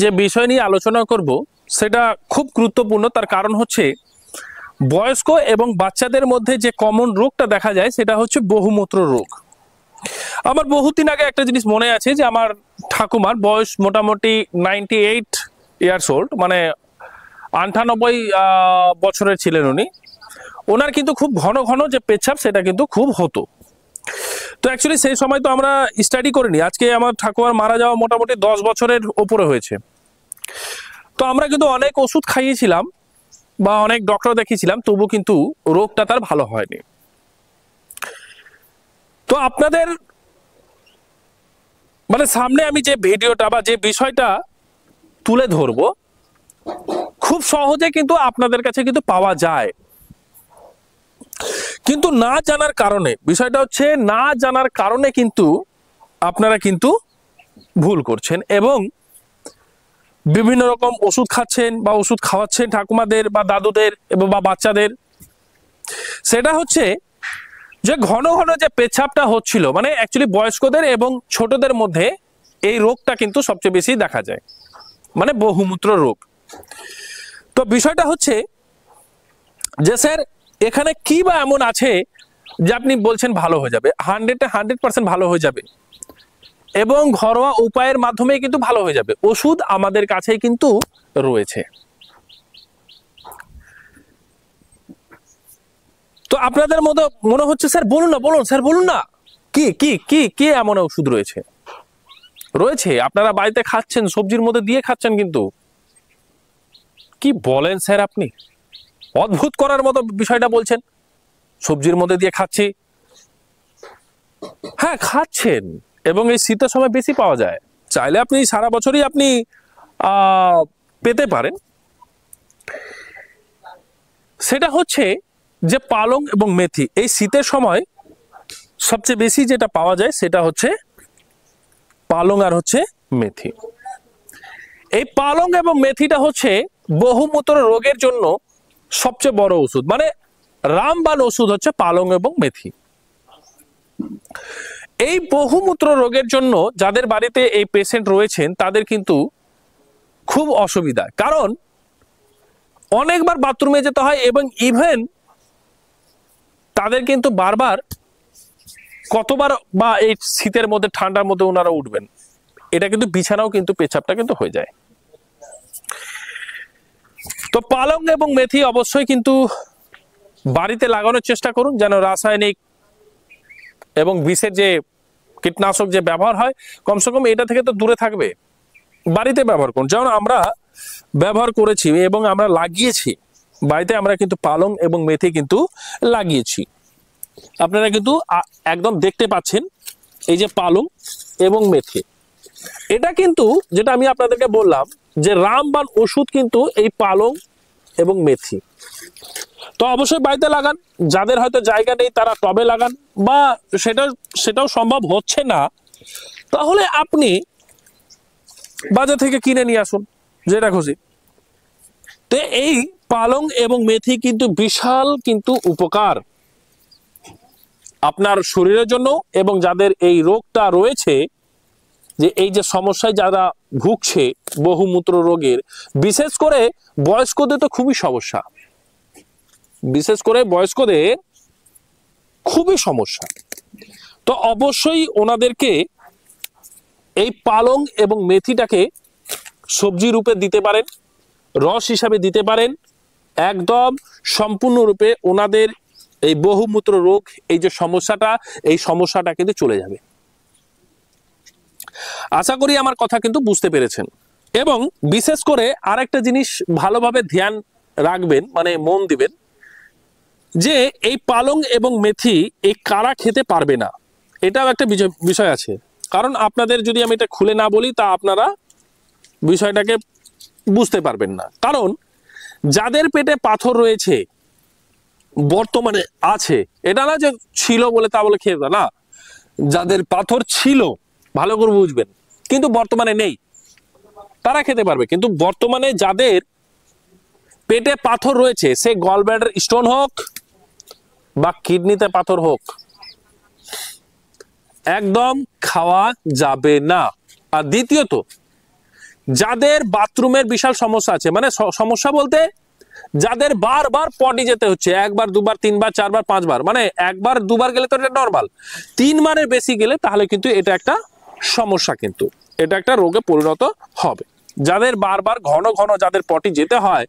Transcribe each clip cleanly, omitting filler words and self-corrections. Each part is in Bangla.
যে বিষয় নিয়ে আলোচনা করব সেটা খুব গুরুত্বপূর্ণ। তার কারণ হচ্ছে বয়স্ক এবং বাচ্চাদের মধ্যে যে কমন রোগটা দেখা যায় সেটা হচ্ছে বহুমূত্র রোগ। আমার বহুদিন আগে একটা জিনিস মনে আছে যে আমার ঠাকুমার বয়স মোটামুটি 98 ইয়ার্স ওল্ড, মানে 98 বছরের ছিলেন উনি। ওনার কিন্তু খুব ঘন ঘন যে পেচ্ছাপ সেটা কিন্তু খুব হতো। তো অ্যাকচুয়ালি সেই সময় তো আমরা স্টাডি করিনি। আজকে আমার ঠাকুমার মারা যাওয়া মোটামুটি 10 বছরের ওপরে হয়েছে। তো আমরা কিন্তু অনেক ওষুধ খাইয়েছিলাম বা অনেক ডক্টর দেখিয়েছিলাম, তবু কিন্তু রোগটা তার ভালো হয়নি। তো আপনাদের মানে সামনে আমি যে ভিডিওটা বা যে বিষয়টা তুলে ধরবো খুব সহজে কিন্তু আপনাদের কাছে কিন্তু পাওয়া যায়, কিন্তু না জানার কারণে, বিষয়টা হচ্ছে না জানার কারণে কিন্তু আপনারা কিন্তু ভুল করছেন এবং বিভিন্ন রকম ওষুধ খাচ্ছেন বা ওষুধ খাওয়াচ্ছেন ঠাকুমাদের বা দাদুদের এবং বা বাচ্চাদের। সেটা হচ্ছে যে ঘন ঘন যে পেচ্ছাপটা হচ্ছিল, মানে অ্যাকচুয়ালি বয়স্কদের এবং ছোটদের মধ্যে এই রোগটা কিন্তু সবচেয়ে বেশি দেখা যায়, মানে বহুমূত্র রোগ। তো বিষয়টা হচ্ছে যে স্যার এখানে কি বা এমন আছে যে আপনি বলছেন ভালো হয়ে যাবে, 100% ভালো হয়ে যাবে এবং ঘরোয়া উপায়ের মাধ্যমে কিন্তু ভালো হয়ে যাবে। ওষুধ আমাদের কাছে কিন্তু রয়েছে। তো আপনাদের মতো মনে হচ্ছে স্যার বলুন না, বলুন স্যার বলুন না, কি কি কি কি এমন ওষুধ রয়েছে? রয়েছে, আপনারা বাড়িতে খাচ্ছেন, সবজির মধ্যে দিয়ে খাচ্ছেন। কিন্তু কি বলেন স্যার আপনি? অদ্ভুত করার মতো বিষয়টা বলছেন, সবজির মধ্যে দিয়ে খাচ্ছি। হ্যাঁ খাচ্ছেন, এবং এই শীতের সময় বেশি পাওয়া যায়। চাইলে আপনি সারা বছরই আপনি পেতে পারেন। সেটা হচ্ছে যে পালং এবং মেথি এই শীতের সময় সবচেয়ে বেশি যেটা পাওয়া যায় সেটা হচ্ছে পালং আর হচ্ছে মেথি। এই পালং এবং মেথিটা হচ্ছে বহুমূত্র রোগের জন্য সবচেয়ে বড় ওষুধ, মানে রামবাণ ওষুধ হচ্ছে পালং এবং মেথি। এই বহুমূত্র রোগের জন্য যাদের বাড়িতে এই পেশেন্ট রয়েছেন তাদের কিন্তু খুব অসুবিধা, কারণ অনেকবার বাথরুমে যেতে হয় এবং ইভেন তাদের কিন্তু বারবার কতবার বা এই শীতের মধ্যে ঠান্ডার মধ্যে ওনারা উঠবেন, এটা কিন্তু বিছানাও কিন্তু পেচ্ছাপটা কিন্তু হয়ে যায়। তো পালং এবং মেথি অবশ্যই কিন্তু বাড়িতে লাগানোর চেষ্টা করুন, যেন রাসায়নিক এবং বিষের যে কীটনাশক যে ব্যবহার হয় কমসে কম এটা থেকে তো দূরে থাকবে। বাড়িতে ব্যবহার করুন, যেমন আমরা ব্যবহার করেছি এবং আমরা লাগিয়েছি বাড়িতে। আমরা কিন্তু পালং এবং মেথি কিন্তু লাগিয়েছি, আপনারা কিন্তু একদম দেখতে পাচ্ছেন এই যে পালং এবং মেথি। এটা কিন্তু যেটা আমি আপনাদেরকে বললাম যে রামবাণ ওষুধ কিন্তু এই পালং এবং মেথি। তো অবশ্যই বাড়িতে লাগান, যাদের হয়তো জায়গা নেই তারা টবে লাগান, বা সেটাও সম্ভব হচ্ছে না তাহলে আপনি বাজার থেকে কিনে নিয়ে আসুন, যেটা খুশি। তো এই পালং এবং মেথি কিন্তু বিশাল কিন্তু উপকার আপনার শরীরের জন্য, এবং যাদের এই রোগটা রয়েছে, যে এই যে সমস্যায় যারা ভুগছে বহুমূত্র রোগের, বিশেষ করে বয়স্কদের তো খুবই সমস্যা, বিশেষ করে বয়স্কদের খুবই সমস্যা। তো অবশ্যই ওনাদেরকে এই পালং এবং মেথিটাকে সবজি রূপে দিতে পারেন, রস হিসাবে দিতে পারেন, একদম সম্পূর্ণরূপে ওনাদের এই বহুমূত্র রোগ এই যে সমস্যাটা, এই সমস্যাটা কিন্তু চলে যাবে। আশা করি আমার কথা কিন্তু বুঝতে পেরেছেন। এবং বিশেষ করে আরেকটা জিনিস ভালোভাবে ধ্যান রাখবেন, মানে মন দিবেন, যে এই পালং এবং মেথি এই কারা খেতে পারবে না, এটাও একটা বিষয় আছে। কারণ আপনাদের যদি আমি এটা খুলে না বলি তা আপনারা বিষয়টাকে বুঝতে পারবেন না। কারণ যাদের পেটে পাথর রয়েছে বর্তমানে আছে, এটা না যে ছিল বলে তা বলে খেয়ে না, যাদের পাথর ছিল ভালো করে বুঝবেন কিন্তু বর্তমানে নেই তারা খেতে পারবে। কিন্তু বর্তমানে যাদের পেটে পাথর রয়েছে, সে গলব্লাডার স্টোন হোক বা কিডনিতে পাথর হোক, একদম খাওয়া যাবে না। আর দ্বিতীয়ত যাদের বাথরুমের বিশাল সমস্যা আছে, মানে সমস্যা বলতে যাদের বারবার পটি যেতে হচ্ছে, একবার দুবার তিনবার চারবার পাঁচবার, মানে একবার দুবার গেলে তো এটা নর্মাল, 3 বারের বেশি গেলে তাহলে কিন্তু এটা একটা সমস্যা, কিন্তু এটা একটা রোগে পরিণত হবে। যাদের বারবার ঘন ঘন যাদের পটি যেতে হয়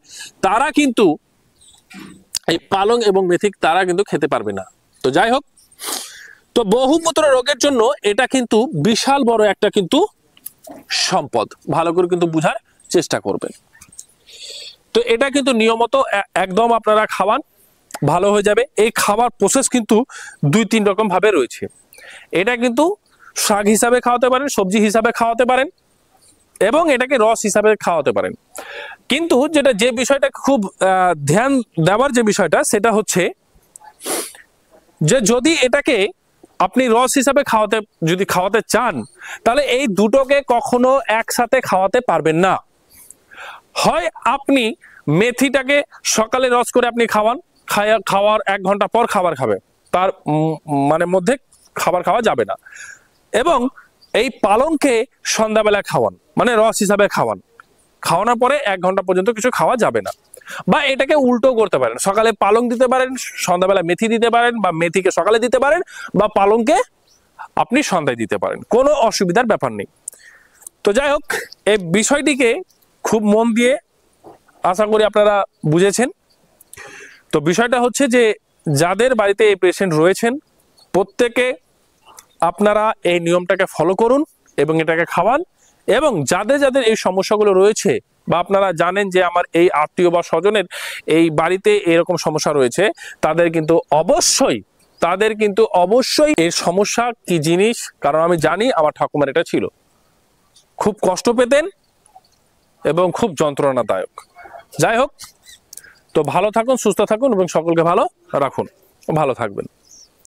তারা কিন্তু এই পালং এবং মেথি তারা কিন্তু খেতে পারবে না। তো যাই হোক, তো বহুমূত্র রোগের জন্য এটা কিন্তু বিশাল বড় একটা কিন্তু সম্পদ, ভালো করে কিন্তু বুঝার চেষ্টা করবেন। তো এটা কিন্তু নিয়মিত একদম আপনারা খাওয়ান, ভালো হয়ে যাবে। এই খাবার প্রসেস কিন্তু 2-3 রকম ভাবে রয়েছে। এটা কিন্তু শাক হিসাবে খাওয়াতে পারেন, সবজি হিসাবে খাওয়াতে পারেন, এবং এটাকে রস হিসাবে খাওয়াতে পারেন। কিন্তু যে বিষয়টা খুব ধ্যান দেওয়ার যে বিষয়টা সেটা হচ্ছে যে যদি এটাকে আপনি রস হিসাবে খাওয়াতে চান তাহলে এই দুটোকে কখনো একসাথে খাওয়াতে পারবেন না। হয় আপনি মেথিটাকে সকালে রস করে আপনি খাওয়ার 1 ঘন্টা পর খাবার খাবে, তার মানে মধ্যে খাবার খাওয়া যাবে না। এবং এই পালংকে সন্ধ্যাবেলা খাওয়ান, মানে রস হিসাবে খাওয়ানোর পরে 1 ঘন্টা পর্যন্ত কিছু খাওয়া যাবে না। বা এটাকে উল্টো করতে পারেন, সকালে পালং দিতে পারেন, সন্ধ্যাবেলা মেথি দিতে পারেন, বা মেথিকে সকালে দিতে পারেন, বা পালংকে আপনি সন্ধ্যায় দিতে পারেন, কোনো অসুবিধার ব্যাপার নেই। তো যাই হোক, এই বিষয়টিকে খুব মন দিয়ে আশা করি আপনারা বুঝেছেন। তো বিষয়টা হচ্ছে যে যাদের বাড়িতে এই পেশেন্ট রয়েছেন প্রত্যেকে আপনারা এই নিয়মটাকে ফলো করুন এবং এটাকে খাওয়ান। এবং যাদের যাদের এই সমস্যাগুলো রয়েছে, বা আপনারা জানেন যে আমার এই আত্মীয় বা স্বজনের এই বাড়িতে এরকম সমস্যা রয়েছে, তাদের কিন্তু অবশ্যই এর সমস্যা কি জিনিস, কারণ আমি জানি আমার ঠাকুমার এটা ছিল, খুব কষ্ট পেতেন এবং খুব যন্ত্রণাদায়ক। যাই হোক, তো ভালো থাকুন, সুস্থ থাকুন এবং সকলকে ভালো রাখুন, ভালো থাকবেন।